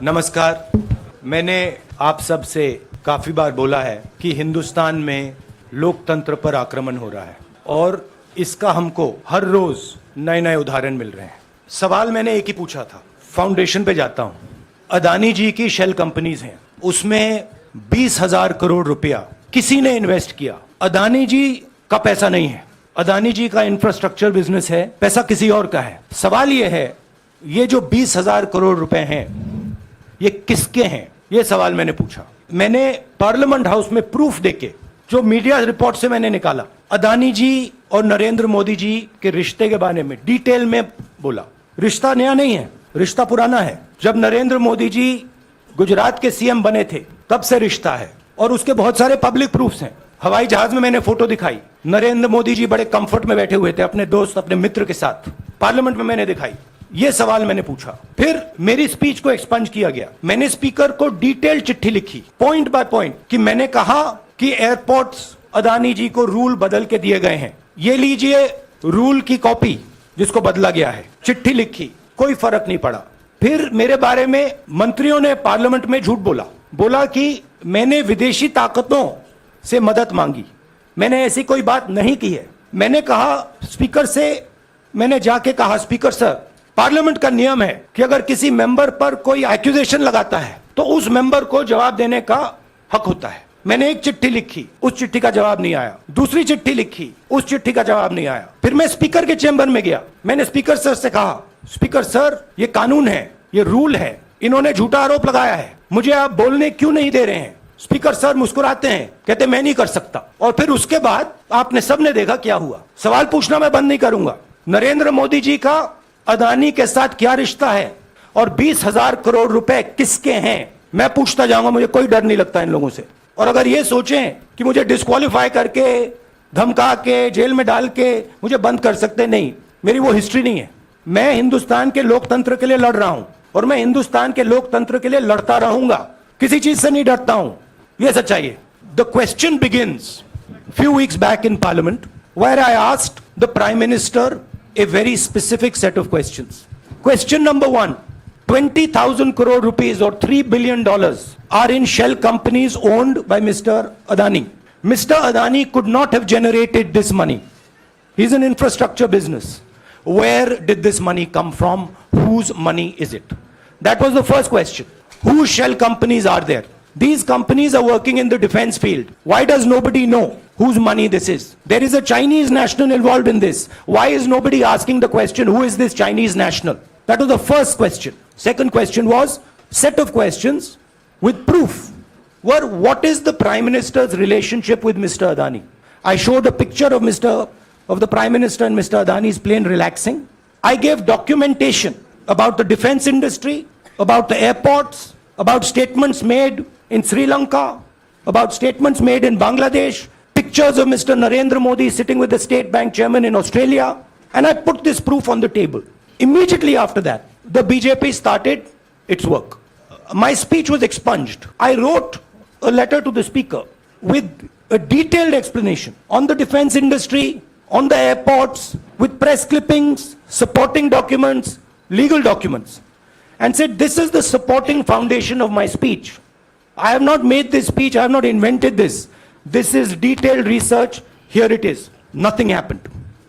नमस्कार। मैंने आप सब से काफी बार बोला है कि हिंदुस्तान में लोकतंत्र पर आक्रमण हो रहा है और इसका हमको हर रोज नए नए उदाहरण मिल रहे हैं। सवाल मैंने एक ही पूछा था, फाउंडेशन पे जाता हूं, अदानी जी की शेल कंपनीज हैं, उसमें 20,000 करोड़ रुपया किसी ने इन्वेस्ट किया। अदानी जी का पैसा नहीं है, अदानी जी का इंफ्रास्ट्रक्चर बिजनेस है, पैसा किसी और का है। सवाल यह है, ये जो 20,000 करोड़ रुपए हैं ये किसके हैं, ये सवाल मैंने पूछा। मैंने पार्लियामेंट हाउस में प्रूफ देके, जो मीडिया रिपोर्ट से मैंने निकाला, अदानी जी और नरेंद्र मोदी जी के रिश्ते के बारे में डिटेल में बोला। रिश्ता नया नहीं है, रिश्ता पुराना है। जब नरेंद्र मोदी जी गुजरात के सीएम बने थे तब से रिश्ता है और उसके बहुत सारे पब्लिक प्रूफ्स हैं। हवाई जहाज में मैंने फोटो दिखाई, नरेंद्र मोदी जी बड़े कंफर्ट में बैठे हुए थे अपने दोस्त, अपने मित्र के साथ। पार्लियामेंट में मैंने दिखाई। ये सवाल मैंने पूछा, फिर मेरी स्पीच को एक्सपंज किया गया। मैंने स्पीकर को डिटेल चिट्ठी लिखी, पॉइंट बाय पॉइंट, कि मैंने कहा कि एयरपोर्ट्स अदानी जी को रूल बदल के दिए गए हैं, ये लीजिए रूल की कॉपी जिसको बदला गया है। चिट्ठी लिखी, कोई फर्क नहीं पड़ा। फिर मेरे बारे में मंत्रियों ने पार्लियामेंट में झूठ बोला कि मैंने विदेशी ताकतों से मदद मांगी। मैंने ऐसी कोई बात नहीं की है। मैंने कहा स्पीकर से, मैंने जाके कहा, स्पीकर सर, पार्लियामेंट का नियम है कि अगर किसी मेंबर पर कोई एक्यूजेशन लगाता है तो उस मेंबर को जवाब देने का हक होता है। मैंने एक चिट्ठी लिखी, उस चिट्ठी का जवाब नहीं आया। दूसरी चिट्ठी लिखी, उस चिट्ठी का जवाब नहीं आया। फिर मैं स्पीकर के चेंबर में गया, मैंने स्पीकर सर से कहा, स्पीकर सर, ये कानून है, ये रूल है, इन्होंने झूठा आरोप लगाया है, मुझे आप बोलने क्यों नहीं दे रहे हैं? स्पीकर सर मुस्कुराते हैं, कहते मैं नहीं कर सकता। और फिर उसके बाद आपने सबने देखा क्या हुआ। सवाल पूछना मैं बंद नहीं करूंगा। नरेंद्र मोदी जी का अदानी के साथ क्या रिश्ता है और 20,000 करोड़ रुपए किसके हैं, मैं पूछता जाऊंगा। मुझे कोई डर नहीं लगता इन लोगों से। और अगर ये सोचें कि मुझे डिस्क्वालीफाई करके, धमका के, जेल में डाल के मुझे बंद कर सकते, नहीं, मेरी वो हिस्ट्री नहीं है। मैं हिंदुस्तान के लोकतंत्र के लिए लड़ रहा हूं और मैं हिंदुस्तान के लोकतंत्र के लिए लड़ता रहूंगा, किसी चीज से नहीं डरता हूं। यह सच्चाई है। The question begins few weeks back in parliament where I asked the prime minister a very specific set of questions. Question number 1, 20,000 crore rupees or $3 billion are in shell companies owned by Mr. Adani. Mr. Adani could not have generated this money. He's an infrastructure business. Where did this money come from? Whose money is it? That was the first question. Whose shell companies are there? These companies are working in the defense field. Why does nobody know whose money this is? There is a Chinese national involved in this. Why is nobody asking the question, who is this Chinese national? That was the first question. Second question was set of questions with proof. Were what is the Prime Minister's relationship with Mr. Adani? I showed a picture of the Prime Minister and Mr. Adani's plane relaxing. I gave documentation about the defense industry, about the airports, about statements made in Sri Lanka, about statements made in Bangladesh, pictures of Mr. Narendra Modi sitting with the State Bank chairman in Australia, and I put this proof on the table. Immediately after that, the BJP started its work. My speech was expunged. I wrote a letter to the speaker with a detailed explanation on the defense industry, on the airports, with press clippings, supporting documents, legal documents, and said this is the supporting foundation of my speech. I have not made this speech, I have not invented this. This is detailed research, here it is. Nothing happened.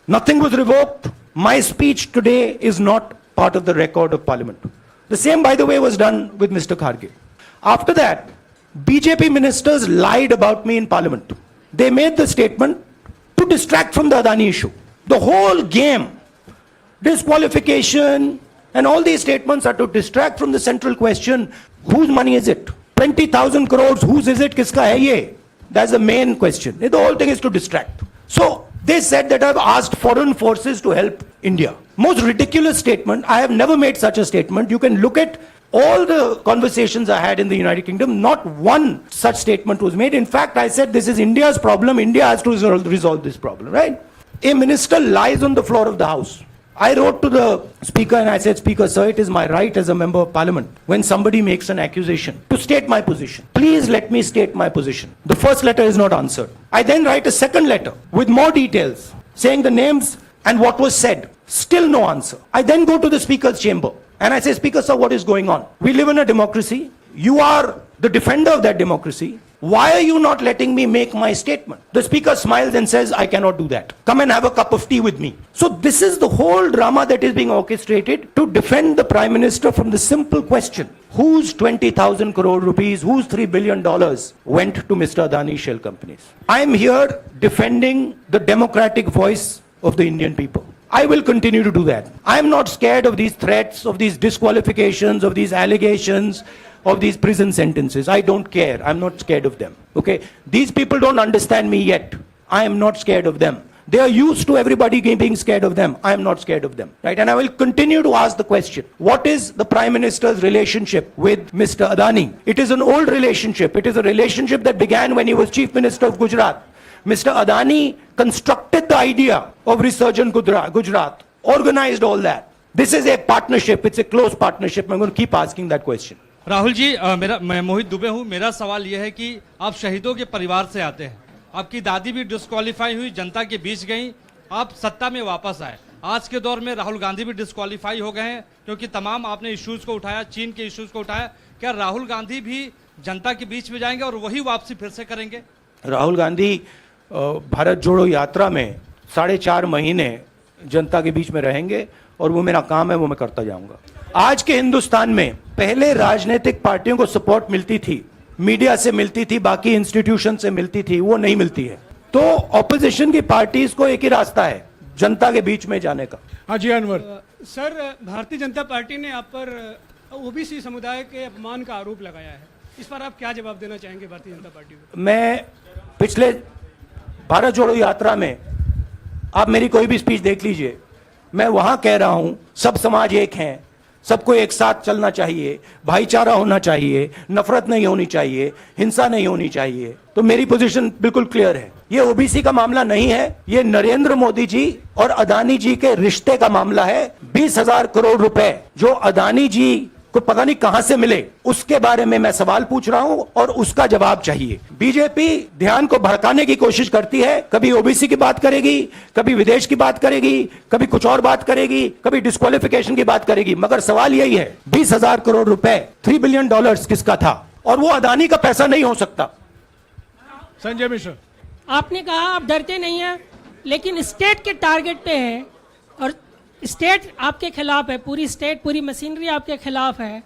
Nothing was revoked. My speech today is not part of the record of Parliament. The same, by the way, was done with Mr. Kharge. After that, BJP ministers lied about me in Parliament. They made the statement to distract from the Adani issue. The whole game, disqualification, and all these statements are to distract from the central question, whose money is it? 20,000 crores, whose is it? Kiska hai ye? That's the main question. The whole thing is to distract. So they said that I've asked foreign forces to help India. Most ridiculous statement. I have never made such a statement. You can look at all the conversations I had in the United Kingdom. Not one such statement was made. In fact, I said this is India's problem. India has to resolve this problem, right? A minister lies on the floor of the House. I wrote to the speaker and I said, Speaker, sir, it is my right as a member of parliament when somebody makes an accusation to state my position. Please let me state my position. The first letter is not answered. I then write a second letter with more details saying the names and what was said. Still no answer. I then go to the speaker's chamber And I say, Speaker, sir, what is going on? We live in a democracy. You are the defender of that democracy. Why are you not letting me make my statement? The Speaker smiles and says, I cannot do that. Come and have a cup of tea with me. So this is the whole drama that is being orchestrated to defend the Prime Minister from the simple question. Whose 20,000 crore rupees, whose $3 billion went to Mr. Adani shell companies? I am here defending the democratic voice of the Indian people. I will continue to do that. I am not scared of these threats, of these disqualifications, of these allegations, of these prison sentences. I don't care. I'm not scared of them. Okay? These people don't understand me yet. I am not scared of them. They are used to everybody being scared of them. I am not scared of them. Right? And I will continue to ask the question, what is the Prime Minister's relationship with Mr. Adani? It is an old relationship. It is a relationship that began when he was Chief Minister of Gujarat. Mr. Adani constructed the idea of Resurgent Gujarat, organized all that. This is a partnership. It's a close partnership. I'm going to keep asking that question. Rahul ji, मैं मोहित दुबे हूं। मेरा सवाल यह है कि आप शहीदों के परिवार से आते हैं। आपकी दादी भी डिस्क्वालीफाई हुई, जनता के बीच गई, आप सत्ता में वापस आए। आज के दौर में राहुल गांधी भी डिस्क्वालीफाई हो गए हैं क्योंकि तमाम आपने इश्यूज को उठाया, चीन के इश्यूज को उठाया। क्या राहुल गांधी भी जनता के बीच में जाएंगे और वही वापसी फिर से करेंगे? राहुल गांधी भारत जोड़ो यात्रा में 4.5 महीने जनता के बीच में रहेंगे और वो मेरा काम है, वो मैं करता जाऊंगा। आज के हिंदुस्तान में पहले राजनीतिक पार्टियों को सपोर्ट मिलती थी, मीडिया से मिलती थी, बाकी इंस्टीट्यूशन से मिलती थी, वो नहीं मिलती है। तो ऑपोजिशन की पार्टीज को एक ही रास्ता है, जनता के बीच में जाने का। हाँ जी अनवर। सर, भारतीय जनता पार्टी ने आप पर ओबीसी समुदाय के अपमान का आरोप लगाया है। इस पर आप क्या जवाब देना चाहेंगे भारतीय जनता पार्टी को? मैं पिछले भारत जोड़ो यात्रा में आप मेरी कोई भी स्पीच देख लीजिए, मैं वहां कह रहा हूं सब समाज एक हैं, सबको एक साथ चलना चाहिए, भाईचारा होना चाहिए, नफरत नहीं होनी चाहिए, हिंसा नहीं होनी चाहिए। तो मेरी पोजीशन बिल्कुल क्लियर है। ये ओबीसी का मामला नहीं है, ये नरेंद्र मोदी जी और अदानी जी के रिश्ते का मामला है। 20,000 करोड़ रुपए जो अदानी जी को पता नहीं कहां से मिले, उसके बारे में मैं सवाल पूछ रहा हूं और उसका जवाब चाहिए। बीजेपी ध्यान को भड़काने की कोशिश करती है, कभी ओबीसी की बात करेगी, कभी विदेश की बात करेगी, कभी कुछ और बात करेगी, कभी डिस्क्वालिफिकेशन की बात करेगी, मगर सवाल यही है 20,000 करोड़ रुपए, $3 बिलियन किसका था? और वो अदानी का पैसा नहीं हो सकता। संजय मिश्रा, आपने कहा आप डरते नहीं हैं, लेकिन स्टेट के टारगेट पे है और स्टेट आपके खिलाफ है, पूरी स्टेट, पूरी मशीनरी आपके खिलाफ है।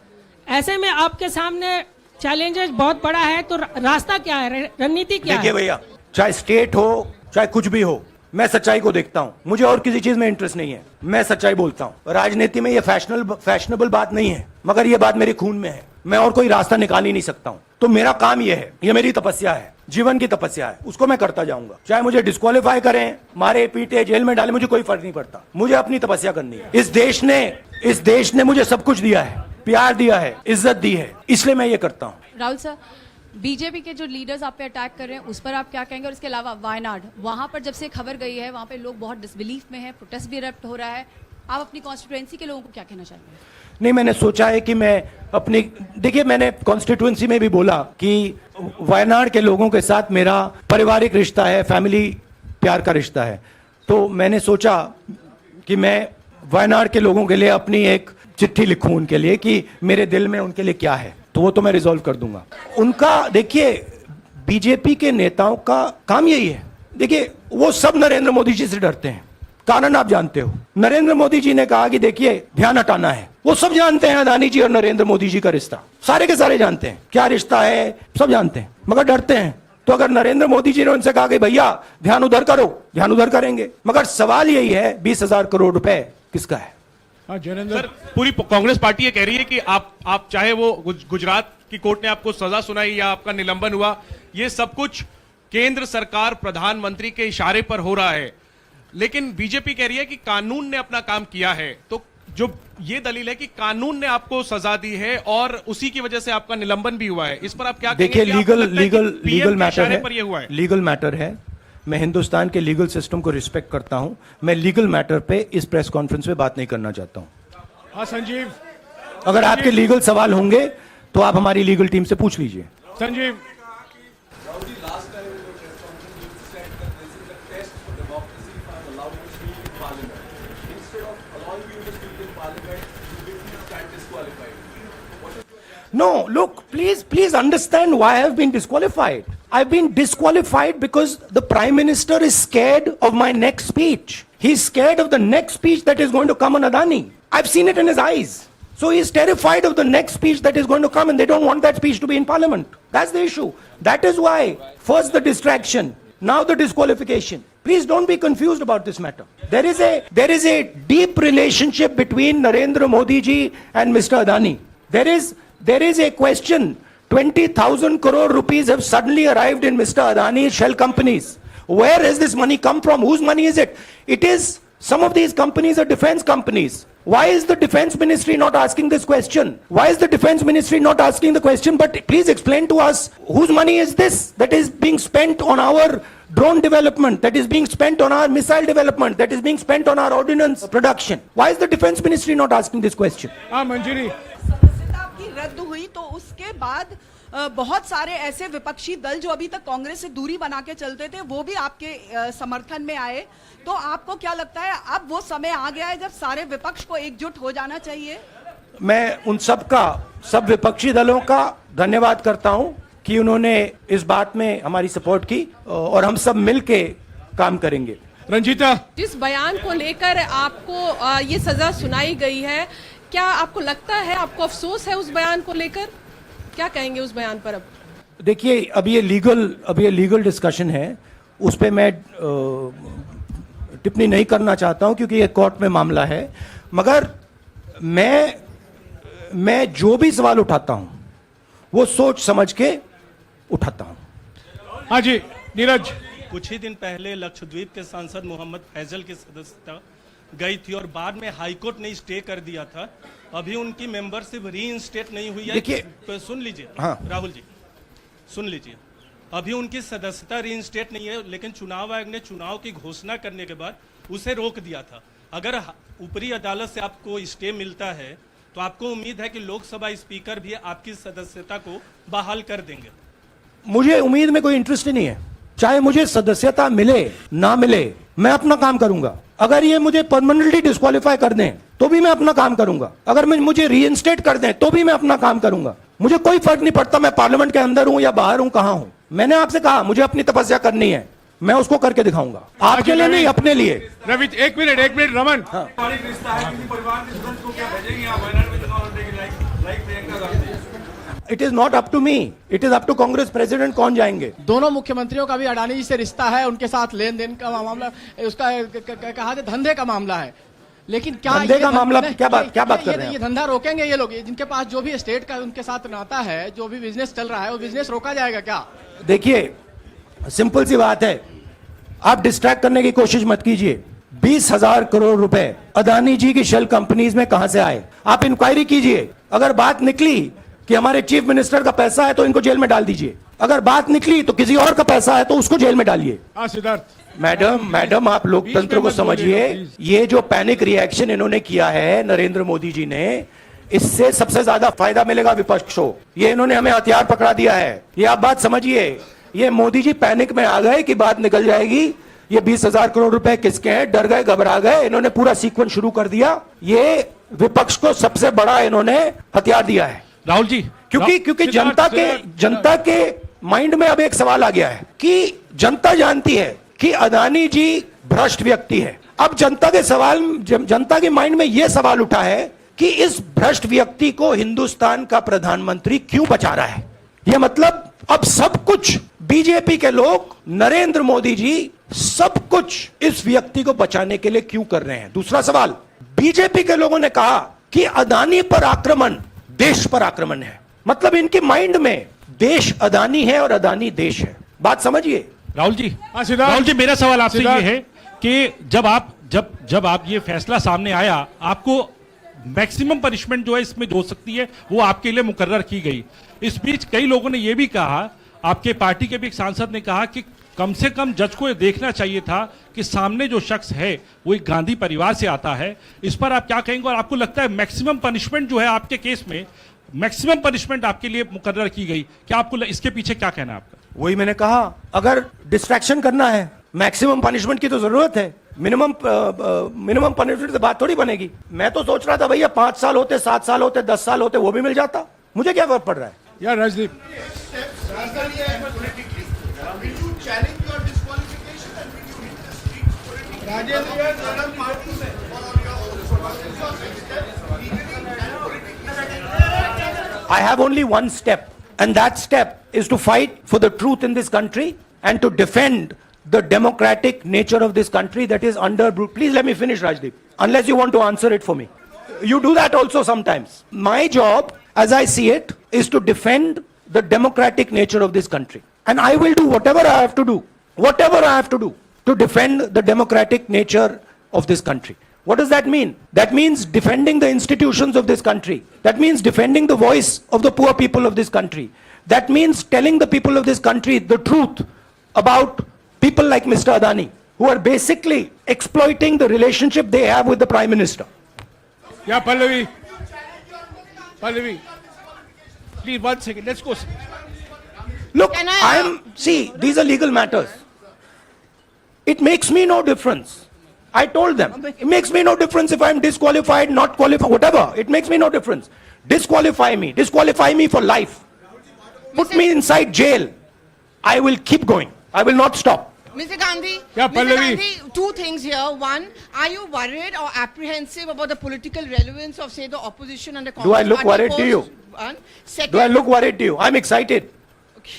ऐसे में आपके सामने चैलेंजेस बहुत बड़ा है, तो रास्ता क्या है, रणनीति क्या है? देखिए भैया, चाहे स्टेट हो चाहे कुछ भी हो, मैं सच्चाई को देखता हूं। मुझे और किसी चीज में इंटरेस्ट नहीं है, मैं सच्चाई बोलता हूं। राजनीति में ये फैशनेबल बात नहीं है, मगर ये बात मेरे खून में है। मैं और कोई रास्ता निकाल ही नहीं सकता हूं। तो मेरा काम ये है, ये मेरी तपस्या है, जीवन की तपस्या है, उसको मैं करता जाऊंगा। चाहे मुझे डिस्क्वालीफाई करें, मारे पीटे, जेल में डाले, मुझे कोई फर्क नहीं पड़ता। मुझे अपनी तपस्या करनी है। इस देश ने मुझे सब कुछ दिया है, प्यार दिया है, इज्जत दी है, इसलिए मैं ये करता हूं। राहुल सर, बीजेपी के जो लीडर्स आप पे अटैक कर रहे हैं उस पर आप क्या कहेंगे? और इसके अलावा वायनाड, वहां पर जब से खबर गई है, वहां पे लोग बहुत डिसबिलीफ में हैं, प्रोटेस्ट भी इरप्ट हो रहा है। आप अपनी कॉन्स्टिट्यूएंसी के लोगों को क्या कहना चाहेंगे? नहीं, मैंने सोचा है कि मैं अपनी, देखिए मैंने कॉन्स्टिट्यूएंसी में भी बोला कि वायनाड के लोगों के साथ मेरा पारिवारिक रिश्ता है, फैमिली प्यार का रिश्ता है। तो मैंने सोचा कि मैं वायनाड के लोगों के लिए अपनी एक चिट्ठी लिखूं उनके लिए कि मेरे दिल में उनके लिए क्या है, तो वो तो मैं रिजॉल्व कर दूंगा। उनका, देखिए बीजेपी के नेताओं का काम यही है। देखिए वो सब नरेंद्र मोदी जी से डरते हैं, कारण आप जानते हो। नरेंद्र मोदी जी ने कहा कि देखिए ध्यान हटाना है। वो सब जानते हैं अदानी जी और नरेंद्र मोदी जी का रिश्ता, सारे के सारे जानते हैं क्या रिश्ता है, सब जानते हैं, मगर डरते हैं। तो अगर नरेंद्र मोदी जी ने उनसे कहा कि भैया ध्यान उधर करो, ध्यान उधर करेंगे। मगर सवाल यही है 20,000 करोड़ रुपए किसका है? सर, पूरी कांग्रेस पार्टी ये कह रही है कि आप चाहे वो गुजरात की कोर्ट ने आपको सजा सुनाई या आपका निलंबन हुआ, ये सब कुछ केंद्र सरकार प्रधानमंत्री के इशारे पर हो रहा है। लेकिन बीजेपी कह रही है कि कानून ने अपना काम किया है। तो जो ये दलील है कि कानून ने आपको सजा दी है और उसी की वजह से आपका निलंबन भी हुआ है, इस पर आप क्या कहेंगे? देखिए लीगल मैटर है, पर ये हुआ है। लीगल मैटर है। मैं हिंदुस्तान के लीगल सिस्टम को रिस्पेक्ट करता हूं। मैं लीगल मैटर पे इस प्रेस कॉन्फ्रेंस में बात नहीं करना चाहता हूं। हाँ संजीव, अगर आपके लीगल सवाल होंगे तो आप हमारी लीगल टीम से पूछ लीजिए। Sanjeev, No, look, please understand why I have been disqualified. I've been disqualified because the Prime Minister is scared of my next speech. He's scared of the next speech that is going to come on Adani. I've seen it in his eyes. So he's terrified of the next speech that is going to come, and they don't want that speech to be in Parliament. That's the issue. That is why, first the distraction, now the disqualification. Please don't be confused about this matter. There is a deep relationship between Narendra Modi ji and Mr. Adani. There is a question. 20,000 crore rupees have suddenly arrived in Mr. Adani's shell companies. Where has this money come from? Whose money is it? It is, some of these companies are defense companies. Why is the defense ministry not asking this question? Why is the defense ministry not asking the question? But please explain to us, whose money is this that is being spent on our drone development, that is being spent on our missile development, that is being spent on our ordnance production? Why is the defense ministry not asking this question? Manjari. सदस्यता की रद्द हुई तो उसके बाद बहुत सारे ऐसे विपक्षी दल जो अभी तक कांग्रेस से दूरी बना के चलते थे वो भी आपके समर्थन में आए। तो आपको क्या लगता है अब वो समय आ गया है जब सारे विपक्ष को एकजुट हो जाना चाहिए? मैं उन सब विपक्षी दलों का धन्यवाद करता हूं कि उन्होंने इस बात में हमारी सपोर्ट की और हम सब मिलके काम करेंगे। रंजीता। जिस बयान को लेकर आपको ये सजा सुनाई गई है, क्या आपको लगता है, आपको अफसोस है उस बयान को लेकर? क्या कहेंगे उस बयान पर? अब देखिए, अब ये लीगल डिस्कशन है, उस पे मैं टिप्पणी नहीं करना चाहता हूं क्योंकि ये कोर्ट में मामला है। मगर मैं जो भी सवाल उठाता हूं वो सोच समझ के उठाता हूं। हाँ जी, नीरज। कुछ ही दिन पहले लक्षद्वीप के सांसद मोहम्मद फैजल की सदस्यता गई थी और बाद में हाईकोर्ट ने स्टे कर दिया था। अभी उनकी मेंबरशिप रीइंस्टेट नहीं हुई है। देखिए, सुन लीजिए। हाँ। राहुल जी सुन लीजिए, अभी उनकी सदस्यता रीइंस्टेट नहीं है, लेकिन चुनाव आयोग ने चुनाव की घोषणा करने के बाद उसे रोक दिया था। अगर ऊपरी अदालत से आपको स्टे मिलता है तो आपको उम्मीद है कि लोकसभा स्पीकर भी आपकी सदस्यता को बहाल कर देंगे? मुझे उम्मीद में कोई इंटरेस्ट नहीं है। चाहे मुझे सदस्यता मिले ना मिले, मैं अपना काम करूंगा। अगर ये मुझे परमानेंटली डिस्क्वालीफाई कर दें तो भी मैं अपना काम करूंगा। अगर मुझे रीइंस्टेट कर दें तो भी मैं अपना काम करूंगा। मुझे कोई फर्क नहीं पड़ता मैं पार्लियामेंट के अंदर हूं या बाहर हूं, कहां हूं। मैंने आपसे कहा मुझे अपनी तपस्या करनी है, मैं उसको करके दिखाऊंगा। आपके लिए नहीं, अपने लिए। रवि, एक मिनट रमन। हाँ। It is not up to me, it is up to Congress president कौन जाएंगे। दोनों मुख्यमंत्रियों का भी अडानी जी से रिश्ता है, उनके साथ लेन देन का मामला, उसका कहा धंधे का मामला है। लेकिन क्या धंधे का मामला, क्या बात कर रहे हैं? ये धंधा रोकेंगे ये लोग? जिनके पास जो भी स्टेट का उनके साथ नाता है, जो भी बिजनेस चल रहा है, वो बिजनेस रोका जाएगा क्या? देखिए, सिंपल सी बात है, आप डिस्ट्रैक्ट करने की कोशिश मत कीजिए। 20,000 करोड़ रुपए अदानी जी की शेल कंपनीज में कहां से आए? आप इंक्वायरी कीजिए। अगर बात निकली कि हमारे चीफ मिनिस्टर का पैसा है तो इनको जेल में डाल दीजिए। अगर बात निकली तो किसी और का पैसा है तो उसको जेल में डालिए। सिद्धार्थ। मैडम आप लोकतंत्र को समझिए। ये जो पैनिक रिएक्शन इन्होंने किया है नरेंद्र मोदी जी ने, इससे सबसे ज्यादा फायदा मिलेगा विपक्ष को। ये इन्होंने हमें हथियार पकड़ा दिया है, ये आप बात समझिए। ये मोदी जी पैनिक में आ गए कि बात निकल जाएगी, ये 20,000 करोड़ रुपए किसके हैं, डर गए, घबरा गए, इन्होंने पूरा सीक्वेंस शुरू कर दिया। ये विपक्ष को सबसे बड़ा इन्होंने हथियार दिया है। राहुल जी, क्योंकि जनता के माइंड में अब एक सवाल आ गया है कि जनता जानती है कि अदानी जी भ्रष्ट व्यक्ति है। अब जनता के माइंड में यह सवाल उठा है कि इस भ्रष्ट व्यक्ति को हिंदुस्तान का प्रधानमंत्री क्यों बचा रहा है। यह मतलब अब सब कुछ बीजेपी के लोग, नरेंद्र मोदी जी सब कुछ इस व्यक्ति को बचाने के लिए क्यों कर रहे हैं। दूसरा सवाल, बीजेपी के लोगों ने कहा कि अदानी पर आक्रमण देश पर आक्रमण है। मतलब इनके माइंड में देश अदानी है और अदानी देश है। बात समझिए। राहुल जी, मेरा सवाल आपसे ये है कि जब आप ये फैसला सामने आया, आपको मैक्सिमम पनिशमेंट जो है इसमें जो हो सकती है वो आपके लिए मुकर्रर की गई। इस बीच कई लोगों ने ये भी कहा, आपके पार्टी के भी एक सांसद ने कहा कि कम से कम जज को ये देखना चाहिए था कि सामने जो शख्स है वो एक गांधी परिवार से आता है। इस पर आप क्या कहेंगे? और आपको लगता है मैक्सिमम पनिशमेंट जो है आपके केस में, मैक्सिमम पनिशमेंट आपके लिए मुकर्रर की गई, क्या आपको इसके पीछे क्या कहना है आपका? वही मैंने कहा, अगर डिस्ट्रैक्शन करना है, मैक्सिमम पनिशमेंट की तो जरूरत है। मिनिमम पनिशमेंट से बात थोड़ी बनेगी। मैं तो सोच रहा था भैया 5 साल होते, 7 साल होते, 10 साल होते, वो भी मिल जाता। मुझे क्या फर्क पड़ रहा है? या Rajdeep I have only one step, and that step is to fight for the truth in this country and to defend the democratic nature of this country that is under. Please let me finish, Rajdeep, unless you want to answer it for me. You do that also sometimes. My job, as I see it, is to defend the democratic nature of this country. And I will do whatever I have to do, to defend the democratic nature of this country. What does that mean? That means defending the institutions of this country. That means defending the voice of the poor people of this country. That means telling the people of this country the truth about people like Mr. Adani, who are basically exploiting the relationship they have with the Prime Minister. या Pallavi please 1 second, let's go. Look, see, these are legal matters. It makes me no difference. I told them, it makes me no difference if I'm disqualified, not qualified, whatever. It makes me no difference. Disqualify me for life. Put me inside jail. I will keep going. I will not stop. Mr. Gandhi, Yeah, Mr. Pallavi. Gandhi, two things here. One, are you worried or apprehensive about the political relevance of, say, the opposition and the Congress Do I look party worried to post? you? One. Second, Do I look worried to you? I'm excited.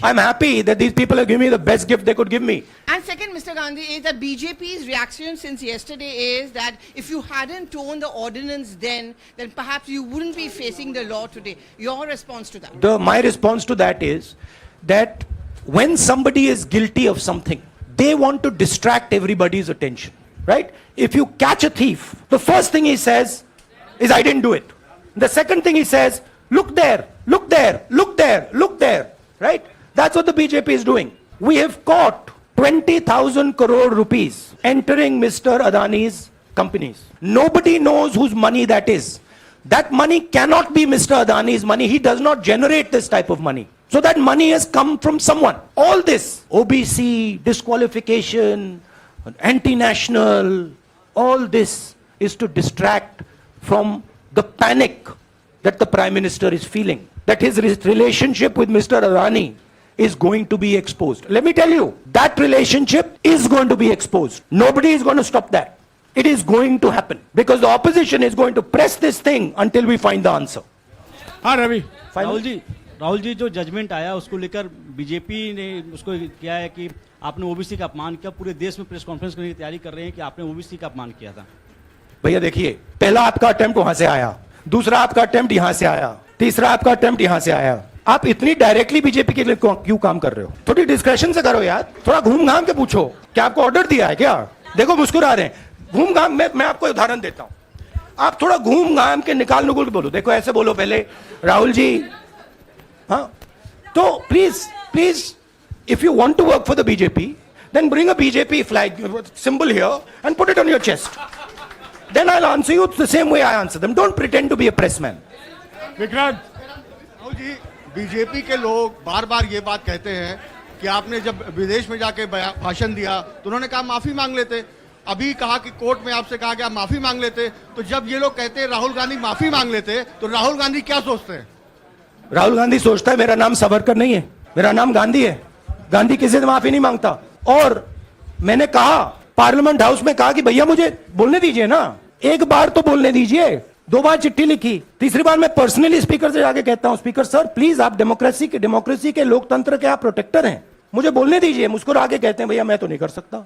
I'm happy that these people have given me the best gift they could give me. And second, Mr. Gandhi, is that BJP's reaction since yesterday is that if you hadn't torn the ordinance then perhaps you wouldn't be facing the law today. Your response to that? My response to that is that when somebody is guilty of something, they want to distract everybody's attention, right? If you catch a thief, the first thing he says is, I didn't do it. The second thing he says, look there, look there, look there, look there, right? That's what the BJP is doing. We have caught 20,000 crore rupees entering Mr. Adani's companies. Nobody knows whose money that is. That money cannot be Mr. Adani's money. He does not generate this type of money. So that money has come from someone. All this, OBC, disqualification, anti-national, all this is to distract from the panic that the Prime Minister is feeling, that his relationship with Mr. Adani is going to be exposed. Let me tell you, that relationship is going to be exposed. Nobody is going to stop that. It is going to happen because the opposition is going to press this thing until we find the answer. हाँ रवि राहुल जी जो judgement आया उसको लेकर BJP ने उसको किया है कि आपने ओबीसी का अपमान किया, पूरे देश में प्रेस कॉन्फ्रेंस करने की तैयारी कर रहे हैं कि आपने ओबीसी का अपमान किया था। भैया देखिए, पहला आपका अटेम्प्ट वहां से आया, दूसरा आपका अटेम्प्ट यहां से आया, तीसरा आपका अटेम्प्ट यहां से आया। आप इतनी डायरेक्टली बीजेपी के लिए क्यों काम कर रहे हो? थोड़ी डिस्क्रेशन से करो यार, थोड़ा घूम घाम के पूछो। क्या आपको ऑर्डर दिया है क्या? देखो मुस्कुरा रहे हैं। घूम घाम मैं आपको उदाहरण देता हूं, आप थोड़ा घूम घाम के निकाल नुकुल के बोलो। देखो ऐसे बोलो पहले, राहुल जी, हाँ तो please if you want to work for the BJP, then bring a BJP flag symbol here and put it on your chest. Then I'll answer you the same way I answer them. Don't pretend to be a pressman. Vikrant Rahul ji, BJP के लोग बार बार ये बात कहते हैं कि आपने जब विदेश में जाके भाषण दिया तो उन्होंने कहा माफी मांग लेते। अभी कहा कि कोर्ट में आपसे कहा कि आप माफी मांग लेते। तो जब ये लोग कहते हैं राहुल गांधी माफी मांग लेते, तो राहुल गांधी क्या सोचते हैं? राहुल गांधी सोचता है मेरा नाम सावरकर नहीं है, मेरा नाम गांधी है। गांधी किसी से माफी नहीं मांगता। और मैंने कहा, पार्लियामेंट हाउस में कहा कि भैया मुझे बोलने दीजिए ना, एक बार तो बोलने दीजिए। 2 बार चिट्ठी लिखी, तीसरी बार मैं पर्सनली स्पीकर से जाके कहता हूं, स्पीकर सर प्लीज, आप डेमोक्रेसी के लोकतंत्र के आप प्रोटेक्टर हैं, मुझे बोलने दीजिए। मुस्कुरा के कहते हैं भैया मैं तो नहीं कर सकता।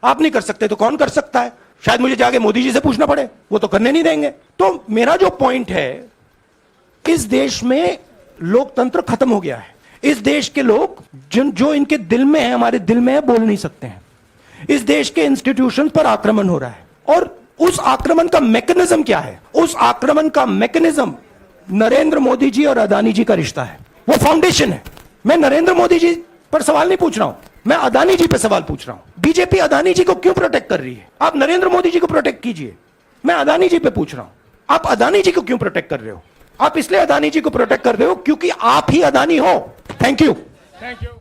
आप नहीं कर सकते तो कौन कर सकता है? शायद मुझे जाके मोदी जी से पूछना पड़े, वो तो करने नहीं देंगे। तो मेरा जो पॉइंट है, इस देश में लोकतंत्र खत्म हो गया है। इस देश के लोग जो इनके दिल में है, हमारे दिल में है, बोल नहीं सकते हैं। इस देश के इंस्टीट्यूशंस पर आक्रमण हो रहा है। और उस आक्रमण का मैकेनिज्म क्या है? उस आक्रमण का मैकेनिज्म नरेंद्र मोदी जी और अदानी जी का रिश्ता है, वो फाउंडेशन है। मैं नरेंद्र मोदी जी पर सवाल नहीं पूछ रहा हूं, मैं अदानी जी पे सवाल पूछ रहा हूं। बीजेपी अदानी जी को क्यों प्रोटेक्ट कर रही है? आप नरेंद्र मोदी जी को प्रोटेक्ट कीजिए, मैं अदानी जी पे पूछ रहा हूं। आप अदानी जी को क्यों प्रोटेक्ट कर रहे हो? आप इसलिए अदानी जी को प्रोटेक्ट कर रहे हो क्योंकि आप ही अदानी हो। Thank you.